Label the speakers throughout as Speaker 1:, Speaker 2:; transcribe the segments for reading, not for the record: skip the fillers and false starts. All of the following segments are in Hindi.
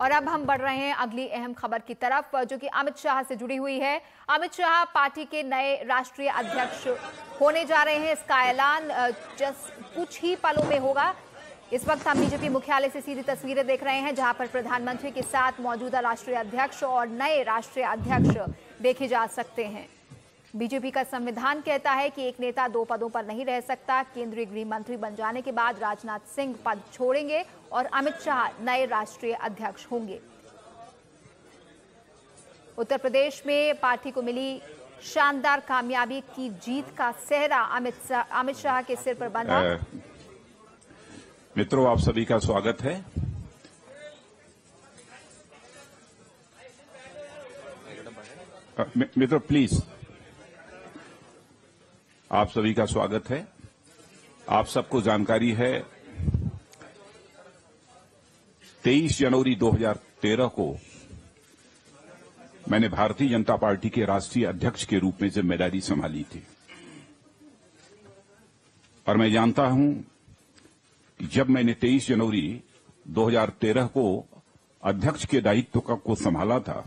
Speaker 1: और अब हम बढ़ रहे हैं अगली अहम खबर की तरफ, जो कि अमित शाह से जुड़ी हुई है। अमित शाह पार्टी के नए राष्ट्रीय अध्यक्ष होने जा रहे हैं। इसका ऐलान कुछ ही पलों में होगा। इस वक्त हम बीजेपी मुख्यालय से सीधी तस्वीरें देख रहे हैं, जहां पर प्रधानमंत्री के साथ मौजूदा राष्ट्रीय अध्यक्ष और नए राष्ट्रीय अध्यक्ष देखे जा सकते हैं। बीजेपी का संविधान कहता है कि एक नेता दो पदों पर नहीं रह सकता। केंद्रीय गृह मंत्री बन जाने के बाद राजनाथ सिंह पद छोड़ेंगे और अमित शाह नए राष्ट्रीय अध्यक्ष होंगे। उत्तर प्रदेश में पार्टी को मिली शानदार कामयाबी की जीत का सेहरा अमित शाह के सिर पर बंधा।
Speaker 2: मित्रों, आप सभी का स्वागत है। मित्रों प्लीज, आप सभी का स्वागत है। आप सबको जानकारी है 23 जनवरी 2013 को मैंने भारतीय जनता पार्टी के राष्ट्रीय अध्यक्ष के रूप में जिम्मेदारी संभाली थी और मैं जानता हूं कि जब मैंने 23 जनवरी 2013 को अध्यक्ष के दायित्व को संभाला था,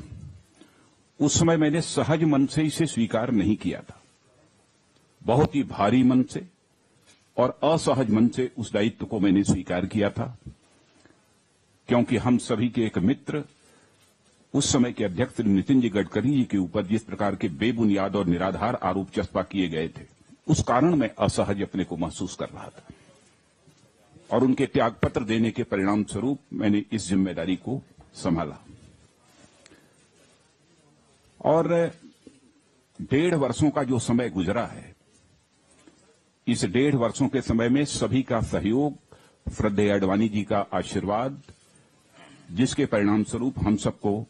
Speaker 2: उस समय मैंने सहज मन से इसे स्वीकार नहीं किया था। बहुत ही भारी मन से और असहज मन से उस दायित्व को मैंने स्वीकार किया था, क्योंकि हम सभी के एक मित्र, उस समय के अध्यक्ष नितिन जी गडकरी जी के ऊपर जिस प्रकार के बेबुनियाद और निराधार आरोप चस्पा किए गए थे, उस कारण मैं असहज अपने को महसूस कर रहा था और उनके त्यागपत्र देने के परिणाम स्वरूप मैंने इस जिम्मेदारी को संभाला। और 1.5 वर्षों का जो समय गुजरा है, इस 1.5 वर्षों के समय में सभी का सहयोग, श्रद्धेय आडवाणी जी का आशीर्वाद, जिसके परिणाम स्वरूप हम सबको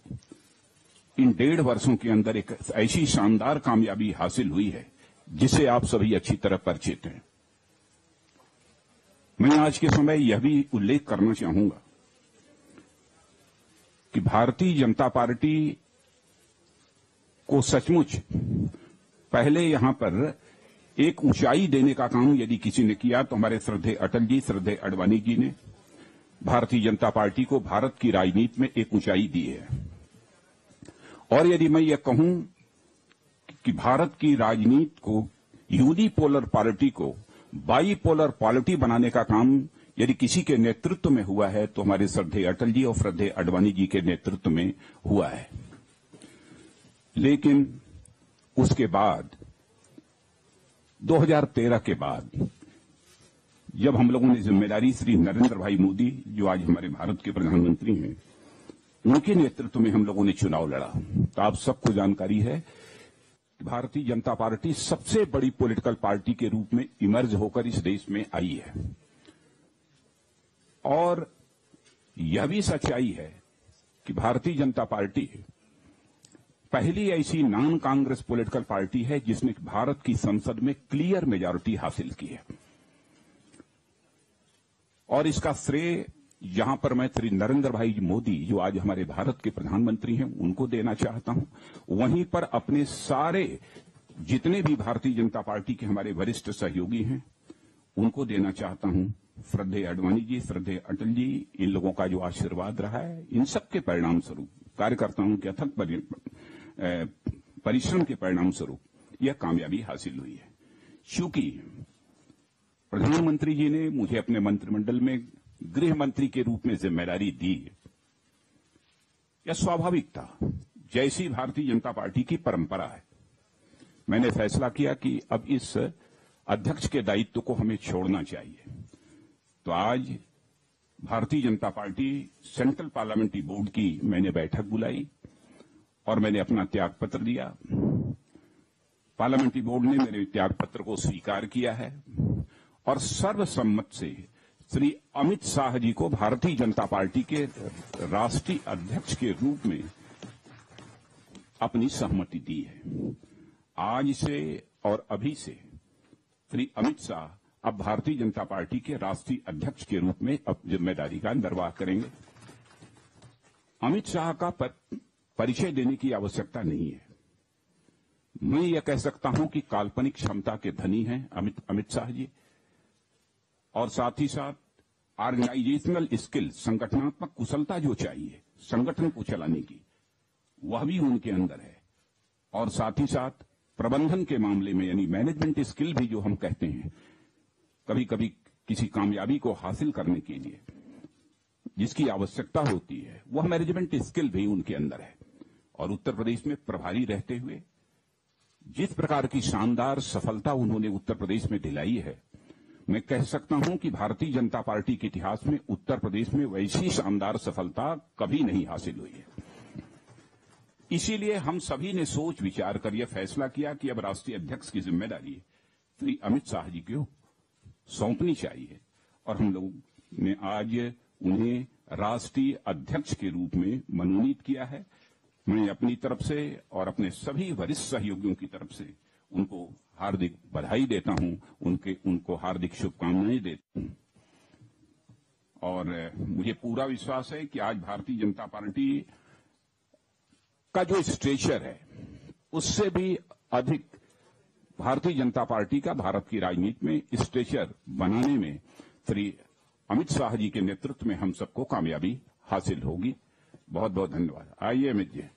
Speaker 2: इन 1.5 वर्षों के अंदर एक ऐसी शानदार कामयाबी हासिल हुई है जिसे आप सभी अच्छी तरह परिचित हैं। मैं आज के समय यह भी उल्लेख करना चाहूंगा कि भारतीय जनता पार्टी को सचमुच पहले यहां पर एक ऊंचाई देने का काम यदि किसी ने किया तो हमारे श्रद्धेय अटल जी, श्रद्धेय आडवाणी जी ने भारतीय जनता पार्टी को भारत की राजनीति में एक ऊंचाई दी है। और यदि मैं ये कहूं कि भारत की राजनीति को, यूनिपोलर पार्टी को बाईपोलर पॉलिटी बनाने का काम यदि किसी के नेतृत्व में हुआ है तो हमारे श्रद्धेय अटल जी और श्रद्धेय आडवाणी जी के नेतृत्व में हुआ है। लेकिन उसके बाद 2013 के बाद जब हम लोगों ने जिम्मेदारी श्री नरेंद्र भाई मोदी, जो आज हमारे भारत के प्रधानमंत्री हैं, उनके नेतृत्व में हम लोगों ने चुनाव लड़ा, तो आप सबको जानकारी है भारतीय जनता पार्टी सबसे बड़ी पॉलिटिकल पार्टी के रूप में इमर्ज होकर इस देश में आई है। और यह भी सच्चाई है कि भारतीय जनता पार्टी पहली ऐसी नॉन कांग्रेस पॉलिटिकल पार्टी है जिसने भारत की संसद में क्लियर मेजॉरिटी हासिल की है। और इसका श्रेय यहां पर मैं श्री नरेंद्र भाई मोदी, जो आज हमारे भारत के प्रधानमंत्री हैं, उनको देना चाहता हूं। वहीं पर अपने सारे जितने भी भारतीय जनता पार्टी के हमारे वरिष्ठ सहयोगी हैं, उनको देना चाहता हूं। श्रद्धेय आडवाणी जी, श्रद्धेय अटल जी, इन लोगों का जो आशीर्वाद रहा है, इन सबके परिणाम स्वरूप, कार्यकर्ताओं के अथक परिश्रम के परिणाम स्वरूप यह कामयाबी हासिल हुई है। चूंकि प्रधानमंत्री जी ने मुझे अपने मंत्रिमंडल में गृह मंत्री के रूप में जिम्मेदारी दी, यह स्वाभाविक था, जैसी भारतीय जनता पार्टी की परंपरा है। मैंने फैसला किया कि अब इस अध्यक्ष के दायित्व को हमें छोड़ना चाहिए। तो आज Bharatiya Janata party central parliamentary board की मैंने बैठक बुलाई और मैंने अपना त्यागपत्र दिया। पार्लियामेंट्री बोर्ड ने मेरे त्यागपत्र को स्वीकार किया है और सर्वसम्मत से श्री अमित शाह जी को भारतीय जनता पार्टी के राष्ट्रीय अध्यक्ष के रूप में अपनी सहमति दी है। आज से और अभी से श्री अमित शाह अब भारतीय जनता पार्टी के राष्ट्रीय अध्यक्ष के रूप में अब जिम्मेदारी का निर्वाह करेंगे। अमित शाह का परिचय देने की आवश्यकता नहीं है। मैं यह कह सकता हूं कि काल्पनिक क्षमता के धनी हैं अमित शाह जी, और साथ ही साथ ऑर्गेनाइजेशनल स्किल, संगठनात्मक कुशलता जो चाहिए संगठन को चलाने की, वह भी उनके अंदर है। और साथ ही साथ प्रबंधन के मामले में यानी मैनेजमेंट स्किल भी जो हम कहते हैं, कभी कभी किसी कामयाबी को हासिल करने के लिए जिसकी आवश्यकता होती है, वह मैनेजमेंट स्किल भी उनके अंदर है। और उत्तर प्रदेश में प्रभारी रहते हुए जिस प्रकार की शानदार सफलता उन्होंने उत्तर प्रदेश में दिलाई है, मैं कह सकता हूं कि भारतीय जनता पार्टी के इतिहास में उत्तर प्रदेश में वैसी शानदार सफलता कभी नहीं हासिल हुई है। इसीलिए हम सभी ने सोच विचार कर यह फैसला किया कि अब राष्ट्रीय अध्यक्ष की जिम्मेदारी श्री अमित शाह जी को सौंपनी चाहिए। और हम लोगों ने आज उन्हें राष्ट्रीय अध्यक्ष के रूप में मनोनीत किया है। मैं अपनी तरफ से और अपने सभी वरिष्ठ सहयोगियों की तरफ से उनको हार्दिक बधाई देता हूं, उनको हार्दिक शुभकामनाएं देता हूं। और मुझे पूरा विश्वास है कि आज भारतीय जनता पार्टी का जो स्ट्रेचर है, उससे भी अधिक भारतीय जनता पार्टी का भारत की राजनीति में स्ट्रेचर बनाने में श्री अमित शाह जी के नेतृत्व में हम सबको कामयाबी हासिल होगी। बहुत बहुत धन्यवाद। आइए अमित जी।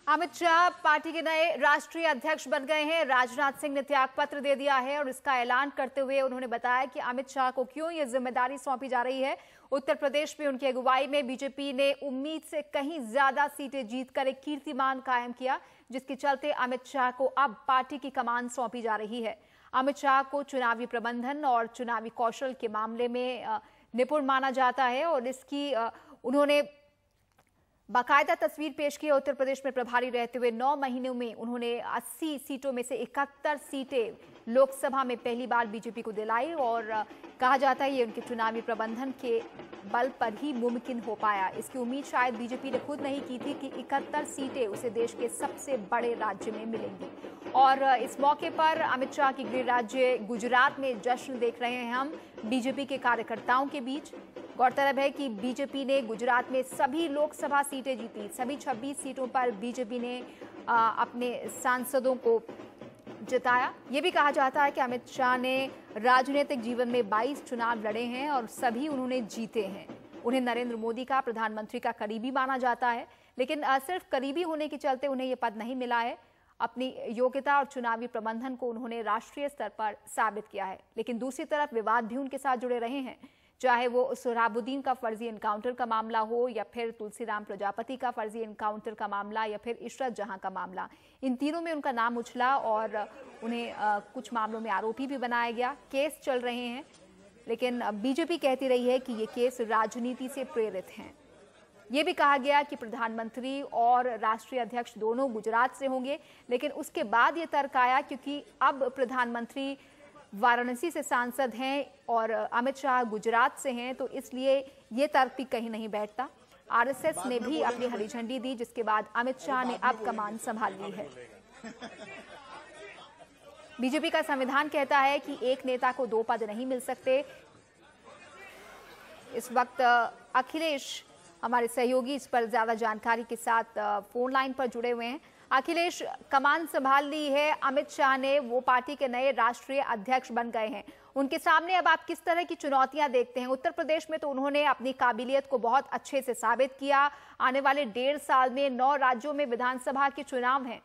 Speaker 1: अमित शाह पार्टी के नए राष्ट्रीय अध्यक्ष बन गए हैं। राजनाथ सिंह ने त्याग पत्र दे दिया है और इसका ऐलान करते हुए उन्होंने बताया कि अमित शाह को क्यों ये जिम्मेदारी सौंपी जा रही है। उत्तर प्रदेश में उनकी अगुवाई में बीजेपी ने उम्मीद से कहीं ज्यादा सीटें जीतकर एक कीर्तिमान कायम किया, जिसके चलते अमित शाह को अब पार्टी की कमान सौंपी जा रही है। अमित शाह को चुनावी प्रबंधन और चुनावी कौशल के मामले में निपुण माना जाता है और इसकी उन्होंने बाकायदा तस्वीर पेश की है। उत्तर प्रदेश में प्रभारी रहते हुए 9 महीनों में उन्होंने 80 सीटों में से 71 सीटें लोकसभा में पहली बार बीजेपी को दिलाई और कहा जाता है ये उनके चुनावी प्रबंधन के बल पर ही मुमकिन हो पाया। इसकी उम्मीद शायद बीजेपी ने खुद नहीं की थी कि 71 सीटें उसे देश के सबसे बड़े राज्य में मिलेंगी। और इस मौके पर अमित शाह की गृह राज्य गुजरात में जश्न देख रहे हैं हम बीजेपी के कार्यकर्ताओं के बीच। गौरतलब है कि बीजेपी ने गुजरात में सभी लोकसभा सीटें जीती। सभी 26 सीटों पर बीजेपी ने अपने सांसदों को जिताया। ये भी कहा जाता है कि अमित शाह ने राजनीतिक जीवन में 22 चुनाव लड़े हैं और सभी उन्होंने जीते हैं। उन्हें नरेंद्र मोदी का प्रधानमंत्री का करीबी माना जाता है, लेकिन सिर्फ करीबी होने के चलते उन्हें ये पद नहीं मिला है। अपनी योग्यता और चुनावी प्रबंधन को उन्होंने राष्ट्रीय स्तर पर साबित किया है। लेकिन दूसरी तरफ विवाद भी उनके साथ जुड़े रहे हैं, चाहे वो सोहराबुद्दीन का फर्जी एनकाउंटर का मामला हो या फिर तुलसीराम प्रजापति का फर्जी एनकाउंटर का मामला या फिर इशरत जहां का मामला। इन तीनों में उनका नाम उछला और उन्हें कुछ मामलों में आरोपी भी बनाया गया। केस चल रहे हैं, लेकिन बीजेपी कहती रही है कि ये केस राजनीति से प्रेरित हैं। ये भी कहा गया कि प्रधानमंत्री और राष्ट्रीय अध्यक्ष दोनों गुजरात से होंगे, लेकिन उसके बाद ये तर्क आया क्योंकि अब प्रधानमंत्री वाराणसी से सांसद हैं और अमित शाह गुजरात से हैं, तो इसलिए ये तर्क भी कहीं नहीं बैठता। आरएसएस ने भी अपनी हरी झंडी दी, जिसके बाद अमित शाह ने अब कमान संभाल ली है। बीजेपी का संविधान कहता है कि एक नेता को 2 पद नहीं मिल सकते। इस वक्त अखिलेश हमारे सहयोगी इस पर ज्यादा जानकारी के साथ फोन लाइन पर जुड़े हुए हैं। अखिलेश, कमान संभाल ली है अमित शाह ने, वो पार्टी के नए राष्ट्रीय अध्यक्ष बन गए हैं। उनके सामने अब आप किस तरह की चुनौतियां देखते हैं? उत्तर प्रदेश में तो उन्होंने अपनी काबिलियत को बहुत अच्छे से साबित किया। आने वाले 1.5 साल में 9 राज्यों में विधानसभा के चुनाव हैं।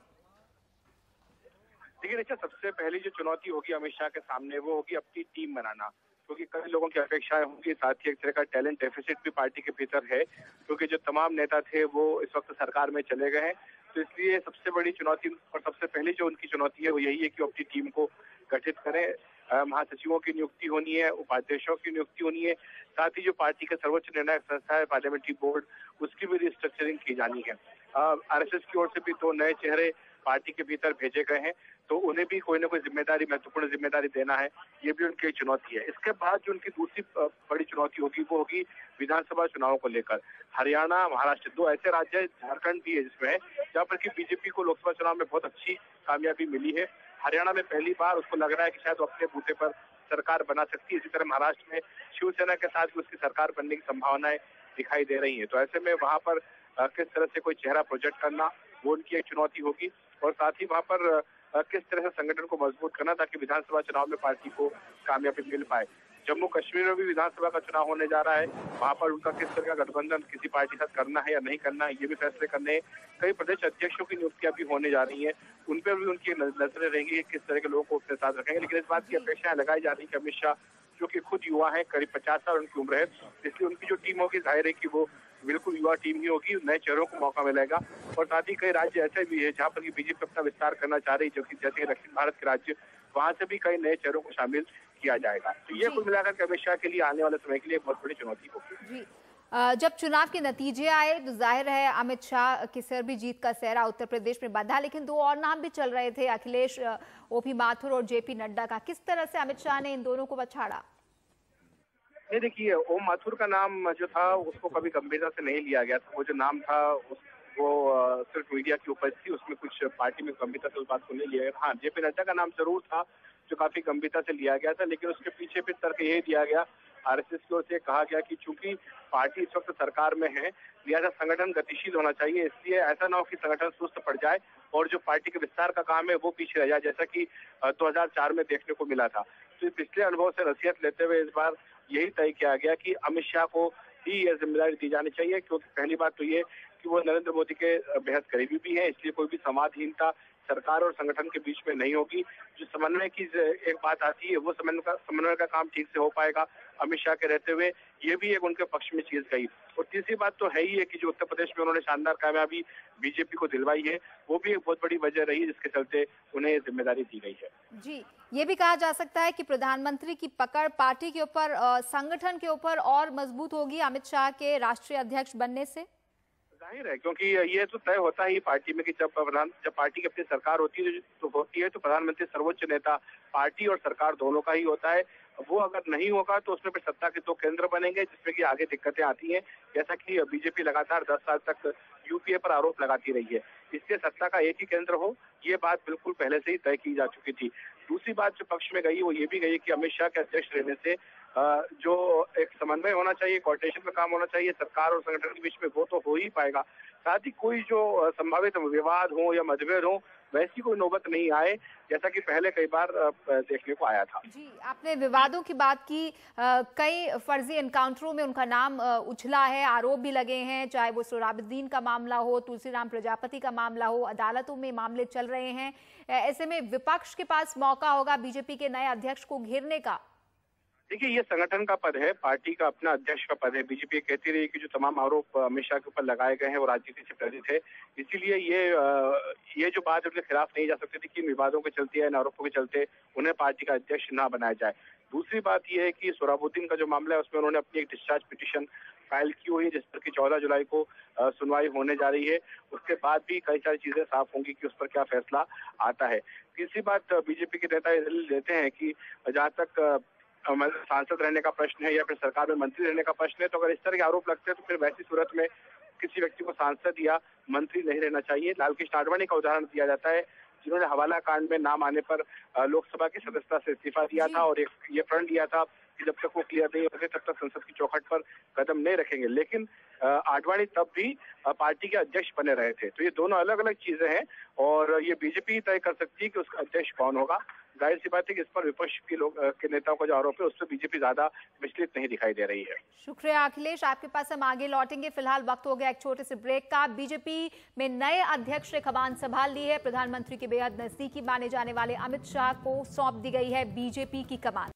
Speaker 3: देखिए रिचा, सबसे पहली जो चुनौती होगी अमित शाह के सामने वो होगी अपनी टीम बनाना, क्योंकि कई लोगों की अपेक्षाएं होंगी। साथ ही एक तरह का टैलेंट डेफिसिट भी पार्टी के भीतर है, क्योंकि जो तमाम नेता थे वो इस वक्त सरकार में चले गए हैं। तो इसलिए सबसे बड़ी चुनौती और सबसे पहली जो उनकी चुनौती है वो यही है कि वो अपनी टीम को गठित करें, महासचिवों की नियुक्ति होनी है, उपाध्यक्षों की नियुक्ति होनी है, साथ ही जो पार्टी का सर्वोच्च निर्णायक संस्था है पार्लियामेंट्री बोर्ड, उसकी भी रिस्ट्रक्चरिंग की जानी है। आरएसएस की ओर से भी 2 नए चेहरे पार्टी के भीतर भेजे गए हैं, तो उन्हें भी कोई ना कोई जिम्मेदारी, महत्वपूर्ण जिम्मेदारी देना है, ये भी उनकी एक चुनौती है। इसके बाद जो उनकी दूसरी बड़ी चुनौती होगी वो होगी विधानसभा चुनावों को लेकर। हरियाणा, महाराष्ट्र 2 ऐसे राज्य है, झारखंड भी है जिसमें, जहाँ पर की बीजेपी को लोकसभा चुनाव में बहुत अच्छी कामयाबी मिली है। हरियाणा में पहली बार उसको लग रहा है कि शायद वो अपने बूते पर सरकार बना सकती है। इसी तरह महाराष्ट्र में शिवसेना के साथ भी उसकी सरकार बनने की संभावनाएं दिखाई दे रही है। तो ऐसे में वहां पर किस तरह से कोई चेहरा प्रोजेक्ट करना, वो उनकी एक चुनौती होगी, और साथ ही वहां पर किस तरह से संगठन को मजबूत करना ताकि विधानसभा चुनाव में पार्टी को कामयाबी मिल पाए। जम्मू कश्मीर में भी विधानसभा का चुनाव होने जा रहा है, वहां पर उनका किस तरह का गठबंधन किसी पार्टी के साथ करना है या नहीं करना है, ये भी फैसले करने हैं। कई प्रदेश अध्यक्षों की नियुक्तियां भी होने जा रही है, उन पर भी उनकी नजरें रहेंगी किस तरह के लोगों को अपने साथ रखेंगे। लेकिन इस बात की अपेक्षाएं लगाई जा रही है कि अमित शाह, जो कि खुद युवा है, करीब 50 साल उनकी उम्र है, इसलिए उनकी जो टीम होगी जाहिर है कि वो बिल्कुल युवा टीम ही होगी, नए चेहरों को मौका मिलेगा। और साथ ही कई राज्य ऐसे भी है जहाँ पर बीजेपी अपना विस्तार करना चाह रही है, जो कि जैसे दक्षिण भारत के राज्य, वहां से भी कई नए चेहरों को शामिल किया जाएगा। तो ये कुल मिलाकर के अमित शाह के लिए आने वाले समय के लिए बहुत बड़ी चुनौती होगी।
Speaker 1: जब चुनाव के नतीजे आए तो जाहिर है अमित शाह की सिर भी जीत का सेहरा उत्तर प्रदेश में बंधा, लेकिन 2 और नाम भी चल रहे थे, अखिलेश, ओपी माथुर और जेपी नड्डा का। किस तरह से अमित शाह ने इन दोनों को बछाड़ा?
Speaker 3: नहीं, देखिए, ओम माथुर का नाम जो था उसको कभी गंभीरता से नहीं लिया गया था। वो जो नाम था वो सिर्फ मीडिया की उपज थी, उसमें कुछ पार्टी में गंभीरता से उस बात को नहीं लिया गया। हाँ, जेपी नड्डा का नाम जरूर था जो काफी गंभीरता से लिया गया था, लेकिन उसके पीछे फिर तर्क यही दिया गया, आरएसएस की ओर से कहा गया कि चूंकि पार्टी इस वक्त सरकार में है, लिहाजा संगठन गतिशील होना चाहिए, इसलिए ऐसा ना हो कि संगठन सुस्त पड़ जाए और जो पार्टी के विस्तार का काम है वो पीछे रह जाए, जैसा कि 2004 में देखने को मिला था। तो पिछले अनुभव से नसीहत लेते हुए इस बार यही तय किया गया कि अमित शाह को ही यह जिम्मेदारी दी जानी चाहिए, क्योंकि पहली बात तो ये कि वो नरेंद्र मोदी के बेहद करीबी भी है, इसलिए कोई भी संवादहीनता सरकार और संगठन के बीच में नहीं होगी। जो समन्वय की एक बात आती है, वो समन्वय का काम ठीक से हो पाएगा अमित शाह के रहते हुए, ये भी एक उनके पक्ष में चीज गई। और तीसरी बात तो है ही है कि जो उत्तर प्रदेश में उन्होंने शानदार कामयाबी बीजेपी को दिलवाई है, वो भी एक बहुत बड़ी वजह रही है जिसके चलते उन्हें ये जिम्मेदारी दी गई है।
Speaker 1: जी, ये भी कहा जा सकता है कि प्रधानमंत्री की पकड़ पार्टी के ऊपर, संगठन के ऊपर और मजबूत होगी अमित शाह के राष्ट्रीय अध्यक्ष बनने से।
Speaker 3: जाहिर है, क्योंकि ये तो तय होता ही पार्टी में कि जब पार्टी की अपनी सरकार होती है तो प्रधानमंत्री सर्वोच्च नेता पार्टी और सरकार दोनों का ही होता है। वो अगर नहीं होगा तो उसमें फिर सत्ता के 2 केंद्र बनेंगे, जिसमें कि आगे दिक्कतें आती हैं, जैसा कि बीजेपी लगातार 10 साल तक यूपीए पर आरोप लगाती रही है। इसलिए सत्ता का एक ही केंद्र हो, ये बात बिल्कुल पहले से ही तय की जा चुकी थी। दूसरी बात जो पक्ष में गई वो ये भी गई कि अमित शाह के अध्यक्ष रहने से जो एक समन्वय होना चाहिए, कोऑर्डिनेशन का काम होना चाहिए सरकार और संगठन के बीच में, वो तो हो ही पाएगा। साथ ही कोई जो संभावित विवाद हो या मतभेद हो, वैसी कोई नौबत नहीं आए, जैसा कि पहले कई बार देखने को आया था।
Speaker 1: जी, आपने विवादों की बात की, कई फर्जी एनकाउंटरों में उनका नाम उछला है, आरोप भी लगे हैं, चाहे वो सोहराबुद्दीन का मामला हो, तुलसीराम प्रजापति का मामला हो, अदालतों में मामले चल रहे हैं। ऐसे में विपक्ष के पास मौका होगा बीजेपी के नए अध्यक्ष को घेरने का।
Speaker 3: देखिए, ये संगठन का पद है, पार्टी का अपना अध्यक्ष का पद है। बीजेपी कहती रही कि जो तमाम आरोप अमित शाह के ऊपर लगाए गए हैं वो राजनीति से प्रेरित है, इसीलिए ये जो बात उनके खिलाफ नहीं जा सकती थी कि इन विवादों के चलते या इन आरोपों के चलते उन्हें पार्टी का अध्यक्ष ना बनाया जाए। दूसरी बात यह है कि सोहराबुद्दीन का जो मामला है उसमें उन्होंने अपनी एक डिस्चार्ज पिटीशन फाइल की हुई है, जिस पर कि 14 जुलाई को सुनवाई होने जा रही है। उसके बाद भी कई सारी चीजें साफ होंगी कि उस पर क्या फैसला आता है। तीसरी बात, बीजेपी के नेता लेते हैं कि जहाँ तक सांसद रहने का प्रश्न है या फिर सरकार में मंत्री रहने का प्रश्न है, तो अगर इस तरह के आरोप लगते हैं तो फिर वैसी सूरत में किसी व्यक्ति को सांसद या मंत्री नहीं रहना चाहिए। लाल कृष्ण आडवाणी का उदाहरण दिया जाता है, जिन्होंने हवाला कांड में नाम आने पर लोकसभा की सदस्यता से इस्तीफा दिया था और ये प्रण लिया था कि जब तक वो क्लियर नहीं होते तब तक संसद की चौखट पर कदम नहीं रखेंगे। लेकिन आडवाणी तब भी पार्टी के अध्यक्ष बने रहे थे। तो ये दोनों अलग अलग चीजें हैं और ये बीजेपी तय कर सकती है कि उसका अध्यक्ष कौन होगा। जाहिर सी बात है कि इस पर विपक्ष के के नेताओं का जो आरोप है उस पर बीजेपी ज्यादा विचलित नहीं दिखाई दे रही है।
Speaker 1: शुक्रिया अखिलेश, आपके पास हम आगे लौटेंगे। फिलहाल वक्त हो गया एक छोटे से ब्रेक का। बीजेपी में नए अध्यक्ष ने कमान संभाल ली है। प्रधानमंत्री के बेहद नजदीकी माने जाने वाले अमित शाह को सौंप दी गई है बीजेपी की कमान।